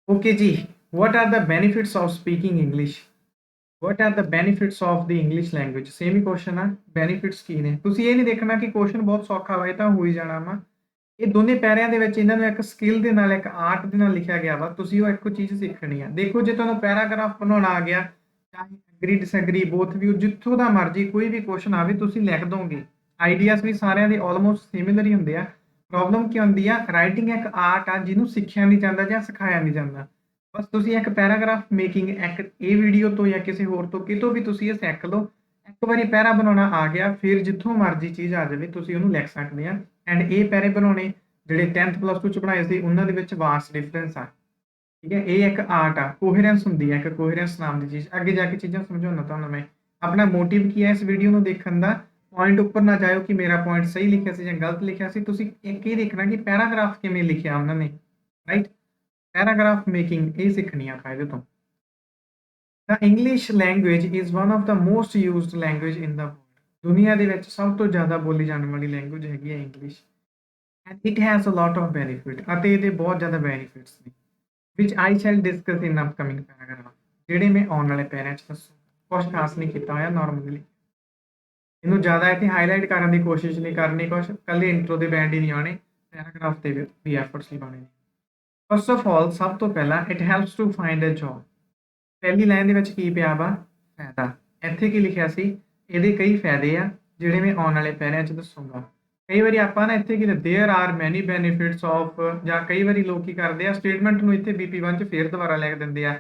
Okay जी। What are the benefits of speaking English? What are the benefits of the English language? Same ही question है। Benefits ਕੀ ਨੇ? ਤੁਸੀਂ ਇਹ ਨਹੀਂ ਦੇਖਣਾ ਕਿ ਕੁਐਸਚਨ ਬਹੁਤ ਸੌਖਾ ਵਾ, ਇਹ ਤਾਂ ਹੋ ਹੀ ਜਾਣਾ ਵਾ। ਇਹ ਦੋਨੇ ਪੈਰਿਆਂ ਦੇ ਵਿੱਚ ਇਹਨਾਂ ਨੂੰ ਇੱਕ ਸਕਿੱਲ ਦੇ ਨਾਲ, ਇੱਕ ਆਰਟ ਦੇ ਨਾਲ ਲਿਖਿਆ ਗਿਆ ਵਾ। ਤੁਸੀਂ ਉਹ ਇੱਕੋ ਚੀਜ਼ ਸਿੱਖਣੀ ਆ। ਦੇਖੋ, ਜੇ ਤੁਹਾਨੂੰ ਪੈਰਾਗ੍ਰਾਫ ਬਣਾਉਣਾ ਆ ਗਿਆ, ਚਾਹੇ ਐਗਰੀ ਡਿਸਐਗਰੀ ਬੋਥ ਵੀ, ਜਿੱਥੋਂ ਦਾ ਮਰਜ਼ੀ ਕੋਈ ਵੀ ਕੁਐਸਚਨ ਆਵੇ ਤੁਸੀਂ ਲਿਖ ਦੋਗੇ। ਆਈਡੀਆਜ਼ ਵੀ ਸਾਰਿਆਂ ਦੇ ਆਲਮੋਸਟ ਸਿਮਿਲਰ ਹੀ ਹੁੰਦੇ ਆ। ਪ੍ਰੋਬਲਮ ਕੀ ਹੁੰਦੀ ਆ? ਰਾਈਟਿੰਗ ਇੱਕ ਆਰਟ ਆ ਜਿਹਨੂੰ ਸਿੱਖਿਆ ਨਹੀਂ ਜਾਂਦਾ ਜਾਂ ਸਿਖਾਇਆ ਨਹੀਂ ਜਾਂਦਾ। ਬਸ ਤੁਸੀਂ ਇੱਕ ਪੈਰਾਗ੍ਰਾਫ ਮੇਕਿੰਗ, ਇੱਕ ਇਹ ਵੀਡੀਓ ਤੋਂ ਜਾਂ ਕਿਸੇ ਹੋਰ ਤੋਂ ਕਿਤੋਂ ਵੀ ਤੁਸੀਂ ਇਹ ਸਿੱਖ ਲਓ। ਇੱਕ ਵਾਰੀ ਪੈਰਾ ਬਣਾਉਣਾ ਆ ਗਿਆ, ਫਿਰ ਜਿੱਥੋਂ ਮਰਜ਼ੀ ਚੀਜ਼ ਆ ਜਾਵੇ ਤੁਸੀਂ ਉਹਨੂੰ ਲਿਖ ਸਕਦੇ ਆ। ਐਂਡ ਇਹ ਪੈਰੇ ਬਣਾਉਣੇ ਜਿਹੜੇ 10th ਪਲੱਸ 2 ਚ ਬਣਾਏ ਸੀ, ਉਹਨਾਂ ਦੇ ਵਿੱਚ ਵਾਸਟ ਡਿਫਰੈਂਸ ਆ। ਠੀਕ ਹੈ, ਇਹ ਇੱਕ ਆਰਟ ਆ। ਕੋਹਰੈਂਸ ਹੁੰਦੀ ਹੈ, ਇੱਕ ਕੋਹਰੈਂਸ ਨਾਮ ਦੀ ਚੀਜ਼। ਅੱਗੇ ਜਾ ਕੇ ਚੀਜ਼ਾਂ ਸਮਝਾਉਣਾ ਤੁਹਾਨੂੰ ਮੈਂ। ਆਪਣਾ ਮੋਟਿਵ ਕੀ ਹੈ ਇਸ ਵੀਡੀਓ ਨੂੰ ਦੇਖਣ ਦਾ? ਪੁਆਇੰਟ ਉੱਪਰ ਨਾ ਜਾਇਓ ਕਿ ਮੇਰਾ ਪੁਆਇੰਟ ਸਹੀ ਲਿਖਿਆ ਸੀ ਜਾਂ ਗਲਤ ਲਿਖਿਆ ਸੀ। ਤੁਸੀਂ ਇੱਕ ਇਹ ਦੇਖਣਾ ਕਿ ਪੈਰਾਗ੍ਰਾਫ ਕਿਵੇਂ ਲਿਖਿਆ ਉਹਨਾਂ ਨੇ, ਰਾਈਟ? ਪੈਰਾਗ੍ਰਾਫ ਮੇਕਿੰਗ ਇਹ ਸਿੱਖਣੀ ਆ ਆਪਾਂ ਇਹਦੇ ਤੋਂ। The English language is one of the most used language in the world. ਦੁਨੀਆ ਦੇ ਵਿੱਚ ਸਭ ਤੋਂ ਜ਼ਿਆਦਾ ਬੋਲੀ ਜਾਣ ਵਾਲੀ ਲੈਂਗੁਏਜ ਹੈਗੀ ਹੈ English. And it has a lot of benefit, ਅਤੇ ਇਹਦੇ ਬਹੁਤ ਜ਼ਿਆਦਾ ਬੈਨੀਫਿਟਸ ਨੇ, which I shall discuss in upcoming paragraph, ਜਿਹੜੇ ਮੈਂ ਆਉਣ ਵਾਲੇ ਪੈਰਿਆਂ 'ਚ ਦੱਸੂ। ਕੁਛ ਖਾਸ ਨਹੀਂ ਕੀਤਾ ਹੋਇਆ, ਨਾਰਮਲੀ ਇਹਨੂੰ ਜ਼ਿਆਦਾ ਇੱਥੇ ਹਾਈਲਾਈਟ ਕਰਨ ਦੀ ਕੋਸ਼ਿਸ਼ ਨਹੀਂ ਕਰਨੀ। ਕੁਛ ਕੱਲੇ ਇੰਟਰੋ ਦੇ ਬੈਂਡ ਹੀ ਨਹੀਂ ਆਉਣੇ, ਪੈਰਾਗ੍ਰਾਫ ਤੇ ਵੀ ਐਫਰਟਸ ਨਹੀਂ ਪਾਉਣੇ। ਫਸਟ ਆਫ ਆਲ, ਸਭ ਤੋਂ ਪਹਿਲਾਂ it helps to find a job. ਪਹਿਲੀ ਲਾਈਨ ਦੇ ਵਿੱਚ ਕੀ ਪਿਆ ਵਾ? ਫਾਇਦਾ। ਇੱਥੇ ਕੀ ਲਿਖਿਆ ਸੀ? ਇਹਦੇ ਕਈ ਫਾਇਦੇ ਆ ਜਿਹੜੇ ਮੈਂ ਆਉਣ ਵਾਲੇ ਪੈਰਿਆਂ 'ਚ ਦੱਸੂਗਾ। ਕਈ ਵਾਰੀ ਆਪਾਂ ਨਾ ਇੱਥੇ ਕੀ ਦੇਅਰ ਆਰ ਮੈਨੀ ਬੈਨੀਫਿਟਸ ਆਫ, ਜਾਂ ਕਈ ਵਾਰੀ ਲੋਕ ਕੀ ਕਰਦੇ ਆ, ਸਟੇਟਮੈਂਟ ਨੂੰ ਇੱਥੇ BP1 'ਚ ਫੇਰ ਦੁਬਾਰਾ ਲਿਖ ਦਿੰਦੇ ਆ।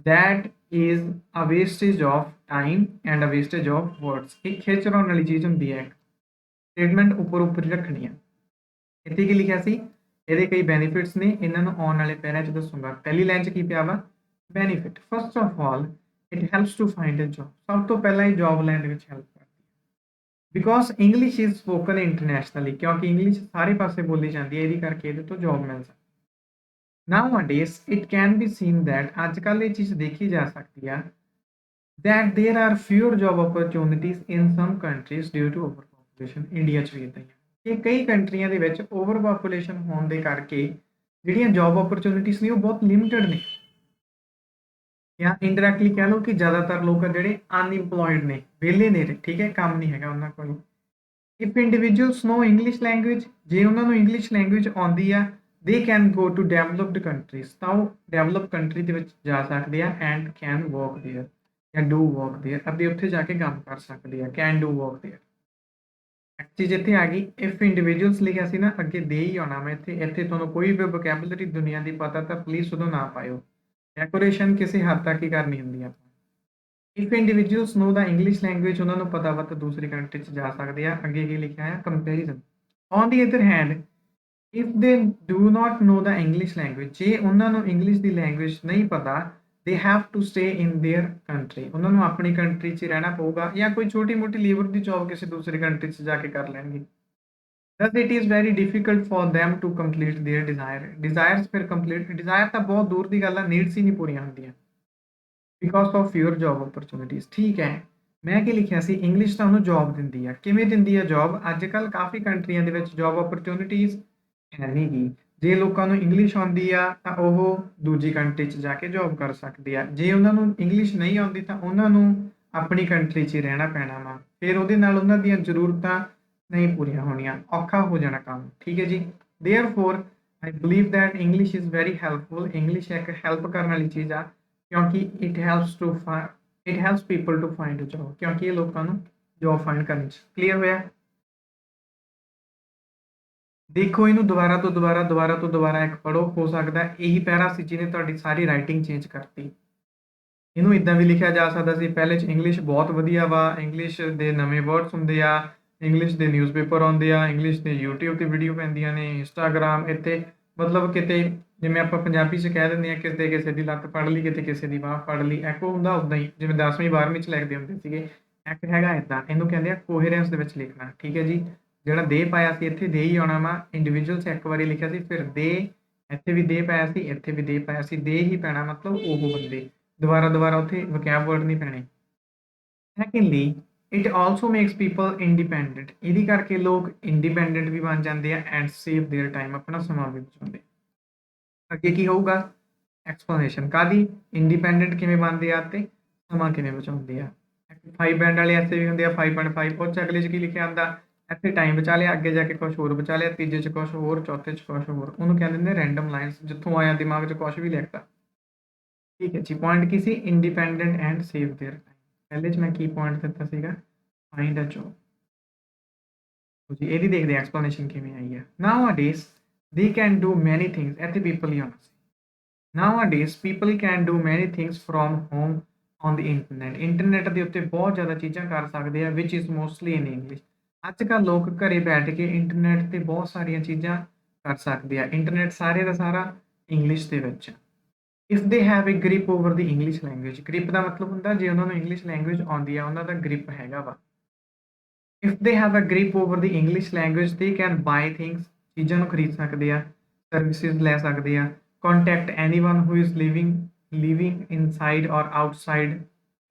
That is a wastage of time and a wastage of words. ਇਹ ਖਿੱਚ ਚੜਾਉਣ ਵਾਲੀ ਚੀਜ਼ ਹੁੰਦੀ ਹੈ। ਸਟੇਟਮੈਂਟ ਉੱਪਰ ਉੱਪਰ ਹੀ ਰੱਖਣੀ ਆ। ਇੱਥੇ ਕੀ ਲਿਖਿਆ ਸੀ? ਇਹਦੇ ਕਈ ਬੈਨੀਫਿਟਸ ਨੇ, ਇਹਨਾਂ ਨੂੰ ਆਉਣ ਵਾਲੇ ਪੈਰਿਆਂ 'ਚ ਦੱਸੂਗਾ। ਪਹਿਲੀ ਲਾਈਨ 'ਚ ਕੀ ਪਿਆ ਵਾ? Benefit. First of all, it helps to find a job. ਸਭ ਤੋਂ ਪਹਿਲਾਂ ਇਹ ਜੌਬ ਲੈਣ ਦੇ ਵਿੱਚ ਹੈਲਪ ਕਰਦੀ ਹੈ। Because English is spoken internationally, ਕਿਉਂਕਿ ਇੰਗਲਿਸ਼ ਸਾਰੇ ਪਾਸੇ ਬੋਲੀ ਜਾਂਦੀ ਹੈ, ਇਹਦੀ ਕਰਕੇ ਇਹਦੇ ਤੋਂ ਜੌਬ ਮਿਲ ਸਕਦੀ। Nowadays, it can be seen that ਅੱਜ ਕੱਲ੍ਹ ਇਹ ਚੀਜ਼ ਦੇਖੀ ਜਾ ਸਕਦੀ ਆ that there are fewer job opportunities in some countries due to overpopulation। India 'ਚ ਵੀ ਇੱਦਾਂ ਹੀ ਆ ਕਿ ਕਈ ਕੰਟਰੀਆਂ ਦੇ ਵਿੱਚ ਓਵਰ ਪਾਪੂਲੇਸ਼ਨ ਹੋਣ ਦੇ ਕਰਕੇ ਜਿਹੜੀਆਂ ਜੌਬ ਓਪਰਚੁਨਿਟੀਜ਼ ਨੇ ਉਹ ਬਹੁਤ ਲਿਮਿਟਡ ਨੇ, ਜਾਂ ਇਨਡਾਇਰੈਕਟਲੀ ਕਹਿ ਲਓ ਕਿ ਜ਼ਿਆਦਾਤਰ ਲੋਕ ਆ ਜਿਹੜੇ ਅਨਇੰਪਲੋਇਡ ਨੇ, ਵਿਹਲੇ ਨੇ। ਠੀਕ ਹੈ, ਕੰਮ ਨਹੀਂ ਹੈਗਾ ਉਹਨਾਂ ਕੋਲ। If individuals know English language, ਜੇ ਉਹਨਾਂ ਨੂੰ ਇੰਗਲਿਸ਼ ਲੈਂਗੁਏਜ ਆਉਂਦੀ ਆ, they can go to developed countries, ਤਾਂ ਉਹ ਡੈਵਲਪ ਕੰਟਰੀ ਦੇ ਵਿੱਚ ਜਾ ਸਕਦੇ ਆ। ਐਂਡ ਕੈਨ ਵਰਕ ਦੇਅਰ, ਜਾਂ ਡੂ ਵਰਕ ਦੇਅਰ, ਅਤੇ ਉੱਥੇ ਜਾ ਕੇ ਕੰਮ ਕਰ ਸਕਦੇ ਆ। Can do work there. ਇੱਕ ਚੀਜ਼ ਇੱਥੇ ਆ ਗਈ, ਇਫ ਇੰਡੀਵਿਜੂਅਲਸ ਲਿਖਿਆ ਸੀ ਨਾ, ਅੱਗੇ ਦੇ ਹੀ ਆਉਣਾ ਮੈਂ ਇੱਥੇ। ਇੱਥੇ ਤੁਹਾਨੂੰ ਕੋਈ ਵੀ ਵੋਕੈਬਲਰੀ ਦੁਨੀਆ ਦੀ ਪਤਾ ਤਾਂ ਪਲੀਜ਼ ਉਦੋਂ ਨਾ ਪਾਇਓ। ਡੈਕੋਰੇਸ਼ਨ ਕਿਸੇ ਹੱਦ ਤੱਕ ਹੀ ਕਰਨੀ ਹੁੰਦੀ ਆ। If individuals know the English language, ਉਹਨਾਂ ਨੂੰ ਪਤਾ ਵਾ ਤਾਂ ਦੂਸਰੀ ਕੰਟਰੀ 'ਚ ਜਾ ਸਕਦੇ ਆ। ਅੱਗੇ ਕੀ ਲਿਖਿਆ ਹੈ? Comparison. On the other hand, if they do not know the English language, ਜੇ ਉਹਨਾਂ ਨੂੰ ਇੰਗਲਿਸ਼ ਦੀ ਲੈਂਗੁਏਜ ਨਹੀਂ ਪਤਾ, they have to stay in their country, ਉਹਨਾਂ ਨੂੰ ਆਪਣੀ ਕੰਟਰੀ 'ਚ ਰਹਿਣਾ ਪਊਗਾ, ਜਾਂ ਕੋਈ ਛੋਟੀ ਮੋਟੀ ਲੇਬਰ ਦੀ ਜੌਬ ਕਿਸੇ ਦੂਸਰੀ ਕੰਟਰੀ 'ਚ ਜਾ ਕੇ ਕਰ ਲੈਣਗੇ। Thus it is very difficult for them to complete their desire। desires ਫਿਰ ਕੰਪਲੀਟ, ਡਿਜ਼ਾਇਰ ਤਾਂ ਬਹੁਤ ਦੂਰ ਦੀ ਗੱਲ ਆ, ਨੀਡਸ ਹੀ ਨਹੀਂ ਪੂਰੀਆਂ ਹੁੰਦੀਆਂ। Because of fewer job opportunities. ਠੀਕ ਹੈ, ਮੈਂ ਕੀ ਲਿਖਿਆ ਸੀ? ਇੰਗਲਿਸ਼ ਤਾਂ ਉਹਨੂੰ ਜੌਬ ਦਿੰਦੀ ਆ। ਕਿਵੇਂ ਦਿੰਦੀ ਆ ਜੌਬ? ਅੱਜ ਕੱਲ੍ਹ ਕਾਫੀ ਕੰਟਰੀਆਂ ਦੇ ਵਿੱਚ ਜੌਬ ਓਪਰਚੁਨਿਟੀਜ਼ ਹੈ ਨਹੀਂ ਗੀ। ਜੇ ਲੋਕਾਂ ਨੂੰ ਇੰਗਲਿਸ਼ ਆਉਂਦੀ ਆ ਤਾਂ ਉਹ ਦੂਜੀ ਕੰਟਰੀ 'ਚ ਜਾ ਕੇ ਜੌਬ ਕਰ ਸਕਦੇ ਆ। ਜੇ ਉਹਨਾਂ ਨੂੰ ਇੰਗਲਿਸ਼ ਨਹੀਂ ਆਉਂਦੀ ਤਾਂ ਉਹਨਾਂ ਨੂੰ ਆਪਣੀ ਕੰਟਰੀ 'ਚ ਹੀ ਰਹਿਣਾ ਪੈਣਾ ਵਾ। ਫਿਰ ਉਹਦੇ ਨਾਲ ਉਹਨਾਂ ਦੀਆਂ ਜ਼ਰੂਰਤਾਂ ਨਹੀਂ ਪੂਰੀਆਂ ਹੋਣੀਆਂ, ਔਖਾ ਹੋ ਜਾਣਾ ਕੰਮ। ਠੀਕ ਹੈ ਜੀ। Therefore I believe that English is very helpful. English ਇੱਕ ਹੈਲਪ ਕਰਨ ਵਾਲੀ ਚੀਜ਼ ਆ, ਕਿਉਂਕਿ it helps people to find a job, ਕਿਉਂਕਿ ਇਹ ਲੋਕਾਂ ਨੂੰ ਜੌਬ ਫਾਈਂਡ ਕਰਨ 'ਚ। ਕਲੀਅਰ ਹੋਇਆ? ਦੇਖੋ, ਇਹਨੂੰ ਦੁਬਾਰਾ ਤੋਂ ਦੁਬਾਰਾ, ਦੁਬਾਰਾ ਤੋਂ ਦੁਬਾਰਾ ਇੱਕ ਪੜ੍ਹੋ। ਹੋ ਸਕਦਾ ਇਹੀ ਪੈਰਾ ਸੀ ਜਿਹਨੇ ਤੁਹਾਡੀ ਸਾਰੀ ਰਾਈਟਿੰਗ ਚੇਂਜ ਕਰਤੀ। ਇਹਨੂੰ ਇਦਾਂ ਵੀ ਲਿਖਿਆ ਜਾ ਸਕਦਾ ਸੀ, ਪਹਿਲੇ 'ਚ ਇੰਗਲਿਸ਼ ਬਹੁਤ ਵਧੀਆ ਵਾ, ਇੰਗਲਿਸ਼ ਦੇ ਨਵੇਂ ਵਰਡਸ ਹੁੰਦੇ ਆ, ਇੰਗਲਿਸ਼ ਦੇ ਨਿਊਜ਼ਪੇਪਰ ਆਉਂਦੇ ਆ, ਇੰਗਲਿਸ਼ ਦੇ YouTube ਤੇ ਵੀਡੀਓ ਪੈਂਦੀਆਂ ਨੇ, ਇੰਸਟਾਗ੍ਰਾਮ ਇੱਥੇ, ਮਤਲਬ ਕਿਤੇ ਜਿਵੇਂ ਆਪਾਂ ਪੰਜਾਬੀ 'ਚ ਕਹਿ ਦਿੰਦੇ ਆ, ਕਿਤੇ ਕਿਸੇ ਦੀ ਲੱਤ ਫੜ ਲਈ, ਕਿਤੇ ਕਿਸੇ ਦੀ ਬਾਂਹ ਫੜ ਲਈ। ਐਕੋ ਹੁੰਦਾ ਉੱਦਾਂ ਹੀ, ਜਿਵੇਂ 10ਵੀਂ 12ਵੀਂ 'ਚ ਲਿਖਦੇ ਹੁੰਦੇ ਸੀਗੇ। ਇੱਕ ਹੈਗਾ ਇੱਦਾਂ, ਇਹਨੂੰ ਕਹਿੰਦੇ ਆ ਕੋਹੇਰੈਂਸ ਦੇ ਵਿੱਚ ਲਿਖਣਾ। ਠੀਕ ਹੈ ਜੀ। ਜਿਹੜਾ ਦੇ ਪਾਇਆ ਸੀ ਇੱਥੇ ਦੇ ਹੀ ਆਉਣਾ ਵਾ। ਇੰਡੀਵਿਜੂਅਲਸ ਇੱਕ ਵਾਰੀ ਲਿਖਿਆ ਸੀ, ਫਿਰ ਦੇ, ਇੱਥੇ ਵੀ ਦੇ ਪਾਇਆ ਸੀ, ਇੱਥੇ ਵੀ ਦੇ ਪਾਇਆ ਸੀ, ਦੇ ਹੀ ਪੈਣਾ, ਮਤਲਬ ਉਹ ਬੰਦੇ। ਦੁਬਾਰਾ ਦੁਬਾਰਾ ਉੱਥੇ ਵਕੈਬ ਵਰਡ ਨਹੀਂ ਪੈਣੇ। Secondly, it also makes people independent. ਇਹਦੀ ਕਰਕੇ ਲੋਕ ਇੰਡੀਪੈਂਡੈਂਟ ਵੀ ਬਣ ਜਾਂਦੇ ਆ, ਐਂਡ ਸੇਵ देयर ਟਾਈਮ, ਆਪਣਾ ਸਮਾਂ ਵੀ ਬਚਾਉਂਦੇ। ਅੱਗੇ ਕੀ ਹੋਊਗਾ? ਐਕਸਪਲੇਨੇਸ਼ਨ ਕਾਹਦੀ? ਇੰਡੀਪੈਂਡੈਂਟ ਕਿਵੇਂ ਬਣਦੇ ਆ ਤੇ ਸਮਾਂ ਕਿਵੇਂ ਬਚਾਉਂਦੇ ਆ। 5 ਬੈਂਡ ਵਾਲੇ ਐਸੇ ਵੀ ਹੁੰਦੇ ਆ 5.5 ਉਹ 'ਚ ਅਗਲੇ 'ਚ ਕੀ ਲਿਖਿਆ ਹੁੰਦਾ ਇੱਥੇ ਟਾਈਮ ਬਚਾ ਲਿਆ ਅੱਗੇ ਜਾ ਕੇ ਕੁਛ ਹੋਰ ਬਚਾ ਲਿਆ ਤੀਜੇ 'ਚ ਕੁਛ ਹੋਰ ਚੌਥੇ 'ਚ ਕੁਛ ਹੋਰ ਉਹਨੂੰ ਕਹਿੰਦੇ ਨੇ ਰੈਂਡਮ ਲਾਈਨਸ ਜਿੱਥੋਂ ਆਇਆ ਦਿਮਾਗ 'ਚ ਕੁਛ ਵੀ ਲਿਖਤਾ। ਠੀਕ ਹੈ ਜੀ point Ki C independent and save their time ਪਹਿਲੇ 'ਚ ਮੈਂ ਕੀ ਪੁਆਇੰਟ ਦਿੱਤਾ ਸੀਗਾ ਫਾਈਂਡ ਅ ਜੌਬ। ਜੀ ਇਹਦੀ ਦੇਖਦੇ ਐਕਸਪਲੇਨੇਸ਼ਨ ਕਿਵੇਂ ਆਈ ਹੈ ਨਾਊਅਡੇਜ਼ ਦੇ ਕੈਨ ਡੂ ਮੈਨੀ ਥਿੰਗਸ ਇੱਥੇ ਪੀਪਲ ਹੀ ਆਉਣਾ ਸੀ। Nowadays, people can do many things from home on the internet. Internet ਦੇ ਉੱਤੇ ਬਹੁਤ ਜ਼ਿਆਦਾ ਚੀਜ਼ਾਂ ਕਰ ਸਕਦੇ ਆ which is mostly in English. ਅੱਜ ਕੱਲ੍ਹ ਲੋਕ ਘਰੇ ਬੈਠ ਕੇ ਇੰਟਰਨੈਟ ਤੇ ਬਹੁਤ ਸਾਰੀਆਂ ਚੀਜ਼ਾਂ ਕਰ ਸਕਦੇ ਆ। ਇੰਟਰਨੈਟ ਸਾਰੇ ਦਾ ਸਾਰਾ ਇੰਗਲਿਸ਼ ਦੇ ਵਿੱਚ ਆ। If they have a grip over the English language. grip ਦਾ ਮਤਲਬ ਹੁੰਦਾ ਜੇ ਉਹਨਾਂ ਨੂੰ ਇੰਗਲਿਸ਼ ਲੈਂਗੁਏਜ ਆਉਂਦੀ ਆ ਉਹਨਾਂ ਦਾ grip ਹੈਗਾ ਵਾ। If they have a grip over the English language, they can buy things. ਚੀਜ਼ਾਂ ਨੂੰ ਖਰੀਦ ਸਕਦੇ ਆ ਸਰਵਿਸਿਜ਼ ਲੈ ਸਕਦੇ ਆ contact anyone who is living inside or outside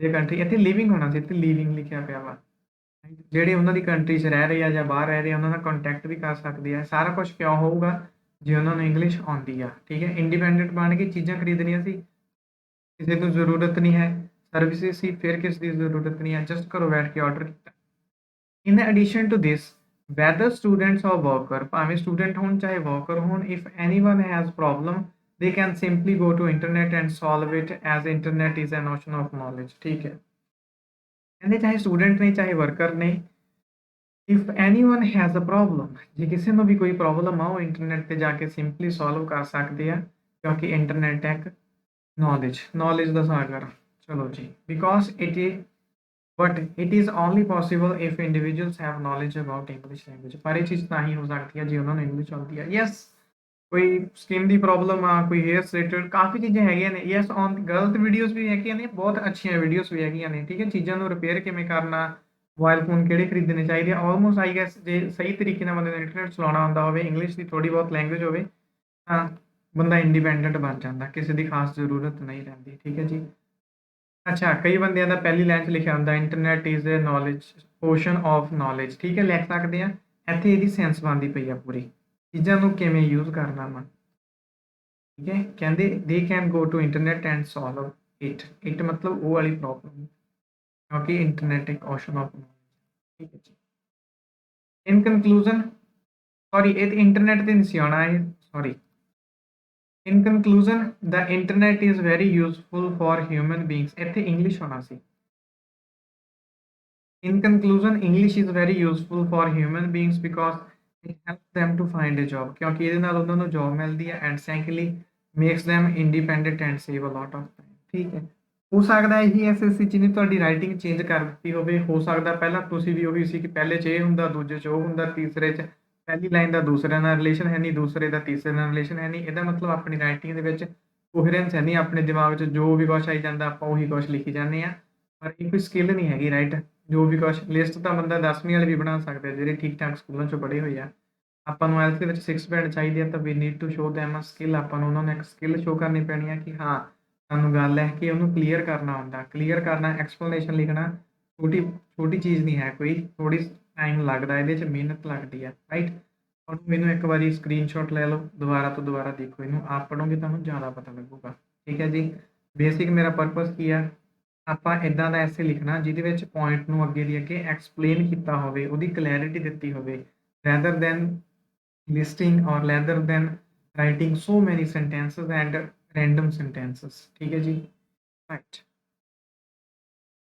their country ਇੱਥੇ living ਹੋਣਾ ਸੀ ਇੱਥੇ living ਲਿਖਿਆ ਪਿਆ ਵਾ ਜਿਹੜੇ ਉਹਨਾਂ ਦੀ ਕੰਟਰੀ 'ਚ ਰਹਿ ਰਹੇ ਆ ਜਾਂ ਬਾਹਰ ਰਹਿ ਰਹੇ ਆ ਉਹਨਾਂ ਨਾਲ ਕੰਟੈਕਟ ਵੀ ਕਰ ਸਕਦੇ ਆ ਸਾਰਾ ਕੁਝ ਕਿਉਂ ਹੋਊਗਾ ਜੇ ਉਹਨਾਂ ਨੂੰ ਇੰਗਲਿਸ਼ ਆਉਂਦੀ ਆ ਠੀਕ ਹੈ ਇੰਡੀਪੈਂਡੈਂਟ ਬਣ ਕੇ ਚੀਜ਼ਾਂ ਖਰੀਦਣੀਆਂ ਸੀ ਕਿਸੇ ਨੂੰ ਜ਼ਰੂਰਤ ਨਹੀਂ ਹੈ ਸਰਵਿਸਿਜ਼ ਸੀ ਫਿਰ ਕਿਸ ਦੀ ਜ਼ਰੂਰਤ ਨਹੀਂ ਹੈ ਜਸਟ ਘਰੋਂ ਬੈਠ ਕੇ ਆਰਡਰ ਕੀਤਾ In addition to this, whether students or worker, ਭਾਵੇਂ student ਹੋਣ ਚਾਹੇ worker ਹੋਣ, if anyone has problem, they can simply go to internet and solve it as internet is an ocean of knowledge. ठीक है ਕਹਿੰਦੇ ਚਾਹੇ student ਨੇ ਚਾਹੇ worker ਨੇ if anyone has a problem ਜੇ ਕਿਸੇ ਨੂੰ ਵੀ ਕੋਈ ਪ੍ਰੋਬਲਮ ਆ ਉਹ ਇੰਟਰਨੈਟ ਤੇ ਜਾ ਕੇ ਸਿੰਪਲੀ ਸੋਲਵ ਕਰ ਸਕਦੇ ਆ ਕਿਉਂਕਿ ਇੰਟਰਨੈਟ ਇੱਕ ਨੌਲੇਜ ਦਾ ਸਾਗਰ ਚਲੋ ਜੀ because it is but it is only possible if individuals have knowledge about English language ਪਰ ਇਹ ਚੀਜ਼ ਤਾਂ ਹੀ ਹੋ ਸਕਦੀ ਹੈ ਜੇ ਉਹਨਾਂ ਨੂੰ ਇੰਗਲਿਸ਼ ਆਉਂਦੀ ਹੈ ਯੈਸ ਕੋਈ ਸਕਿਨ ਦੀ ਪ੍ਰੋਬਲਮ ਆ ਕੋਈ ਹੇਅਰ ਰਿਲੇਟਡ ਕਾਫੀ ਚੀਜ਼ਾਂ ਹੈਗੀਆਂ ਨੇ ਯੈਸ ਔਨ ਗਲਤ ਵੀਡੀਓਜ਼ ਵੀ ਹੈਗੀਆਂ ਨੇ ਬਹੁਤ ਅੱਛੀਆਂ ਵੀਡੀਓਜ਼ ਵੀ ਹੈਗੀਆਂ ਨੇ ਠੀਕ ਹੈ ਚੀਜ਼ਾਂ ਨੂੰ ਰਿਪੇਅਰ ਕਿਵੇਂ ਕਰਨਾ ਮੋਬਾਈਲ ਫੋਨ ਕਿਹੜੇ ਖਰੀਦਣੇ ਚਾਹੀਦੇ ਆ ਆਲਮੋਸਟ ਆਈ ਗੈਸ ਜੇ ਸਹੀ ਤਰੀਕੇ ਨਾਲ ਬੰਦੇ ਨੂੰ ਇੰਟਰਨੈਟ ਚਲਾਉਣਾ ਆਉਂਦਾ ਹੋਵੇ ਇੰਗਲਿਸ਼ ਦੀ ਥੋੜੀ ਬਹੁਤ ਲੈਂਗੁਏਜ ਹੋਵੇ ਤਾਂ ਬੰਦਾ ਇੰਡੀਪੈਂਡੈਂਟ ਬਣ ਜਾਂਦਾ ਕਿਸੇ ਦੀ ਖਾਸ ਜ਼ਰੂਰਤ ਨਹੀਂ ਰਹਿੰਦੀ ਠੀਕ ਹੈ ਜੀ ਅੱਛਾ ਕਈ ਬੰਦਿਆਂ ਦਾ ਪਹਿਲੀ ਲਾਈਨ 'ਚ ਲਿਖਿਆ ਹੁੰਦਾ internet is a knowledge ocean of knowledge ਠੀਕ ਹੈ ਲਿਖ ਸਕਦੇ ਆ ਇੱਥੇ ਇਹਦੀ ਸੈਂਸ ਬਣਦੀ ਪਈ ਆ ਪੂਰੀ ਚੀਜ਼ਾਂ ਨੂੰ ਕਿਵੇਂ ਯੂਜ਼ ਕਰਨਾ ਵਾ ਠੀਕ ਹੈ ਕਹਿੰਦੇ they can go to internet and solve it ਮਤਲਬ ਉਹ ਵਾਲੀ ਪ੍ਰੋਬਲਮ ਕਿਉਂਕਿ ਇੰਟਰਨੈਟ ਇੱਕ ਓਸ਼ਨ ਆਫ ਨੌਲੇਜ ਠੀਕ ਹੈ ਜੀ ਇਨ ਕਨਕਲੂਜਨ ਸੌਰੀ ਇਹ ਇੰਟਰਨੈਟ ਤੇ ਨਹੀਂ ਸੀ ਆਉਣਾ ਇਹ sorry In conclusion, the internet is very useful for human beings. ਇੱਥੇ English ਹੋਣਾ ਸੀ In conclusion, English is very useful for human beings because it helps them to find a job. ਕਿਉਂਕਿ ਇਹਦੇ ਨਾਲ ਉਹਨਾਂ ਨੂੰ ਜੌਬ ਮਿਲਦੀ ਹੈ and secondly makes them independent and save a lot of time. ਠੀਕ ਹੈ ਹੋ ਸਕਦਾ ਹੈ ਇਹੀ ਐਸਐਸਸੀ ਚ ਨੇ ਤੁਹਾਡੀ ਰਾਈਟਿੰਗ ਚੇਂਜ ਕਰ ਦਿੱਤੀ ਹੋਵੇ ਹੋ ਸਕਦਾ ਪਹਿਲਾਂ ਤੁਸੀਂ ਵੀ ਉਹੀ ਸੀ ਕਿ ਪਹਿਲੇ 'ਚ ਇਹ ਹੁੰਦਾ ਦੂਜੇ 'ਚ ਉਹ ਹੁੰਦਾ ਤੀਸਰੇ 'ਚ ਪਹਿਲੀ ਲਾਈਨ ਦਾ ਦੂਸਰੇ ਨਾਲ ਰਿਲੇਸ਼ਨ ਹੈ ਨਹੀਂ ਦੂਸਰੇ ਦਾ ਤੀਸਰੇ ਨਾਲ ਰਿਲੇਸ਼ਨ ਹੈ ਨਹੀਂ ਇਹਦਾ ਮਤਲਬ ਆਪਣੀ ਰਾਈਟਿੰਗ ਦੇ ਵਿੱਚ ਕੋਹਰੈਂਸ ਹੈ ਨਹੀਂ ਆਪਣੇ ਦਿਮਾਗ 'ਚ ਜੋ ਵੀ ਕੁਛ ਆਈ ਜਾਂਦਾ ਆਪਾਂ ਉਹੀ ਕੁਛ ਲਿਖੀ ਜਾਂਦੇ ਆ ਪਰ ਇਹ ਕੋਈ ਸਕਿੱਲ ਨਹੀਂ ਹੈਗੀ ਰਾਈਟ ਜੋ ਵੀ ਕੁਛ ਲਿਸਟ ਤਾਂ ਬੰਦਾ 10ਵੀਂ ਵਾਲੇ ਵੀ ਬਣਾ ਸਕਦਾ ਜਿਹੜੇ ਠੀਕ ਠਾਕ ਸਕੂਲਾਂ 'ਚੋਂ ਪੜ੍ਹੇ ਹੋਏ ਆ ਆਪਾਂ ਨੂੰ IELTS ਦੇ ਵਿੱਚ 6 ਬੈਂਡ ਚਾਹੀਦੇ ਆ ਤਾਂ we need to show them a skill ਆਪਾਂ ਨੂੰ ਉਹਨਾਂ ਨੂੰ ਇੱਕ ਸਕਿੱਲ ਸ਼ੋ ਕਰਨੀ ਪੈਣੀ ਆ ਕਿ ਹਾਂ ਸਾਨੂੰ ਗੱਲ ਹੈ ਕਿ ਉਹਨੂੰ ਕਲੀਅਰ ਕਰਨਾ ਆਉਂਦਾ ਕਲੀਅਰ ਕਰਨਾ ਐਕਸਪਲੇਨੇਸ਼ਨ ਲਿਖਣਾ ਛੋਟੀ ਛੋਟੀ ਚੀਜ਼ ਨਹੀਂ ਹੈ ਕੋਈ ਥੋੜੀ ਟਾਈਮ ਲੱਗਦਾ ਇਹਦੇ 'ਚ ਮਿਹਨਤ ਲੱਗਦੀ ਹੈ ਰਾਈਟ ਔਰ ਮੈਨੂੰ ਇੱਕ ਵਾਰੀ ਸਕਰੀਨਸ਼ਾਟ ਲੈ ਲਓ ਦੁਬਾਰਾ ਤੋਂ ਦੁਬਾਰਾ ਦੇਖੋ ਇਹਨੂੰ ਆਪ ਪੜ੍ਹੋਗੇ ਤੁਹਾਨੂੰ ਜ਼ਿਆਦਾ ਪਤਾ ਲੱਗੂਗਾ ਠੀਕ ਹੈ ਜੀ ਬੇਸਿਕ ਮੇਰਾ ਪਰਪਸ ਕੀ ਆ ਆਪਾਂ ਇਦਾਂ ਦਾ ਐਸੇ ਲਿਖਣਾ ਜਿਹਦੇ ਵਿੱਚ ਪੁਆਇੰਟ ਨੂੰ ਅੱਗੇ ਦੀ ਅੱਗੇ ਐਕਸਪਲੇਨ ਕੀਤਾ ਹੋਵੇ ਉਹਦੀ ਕਲੈਰਿਟੀ ਦਿੱਤੀ ਹੋਵੇ rather than listing or rather than writing so many sentences and random sentences ਠੀਕ ਹੈ ਜੀ right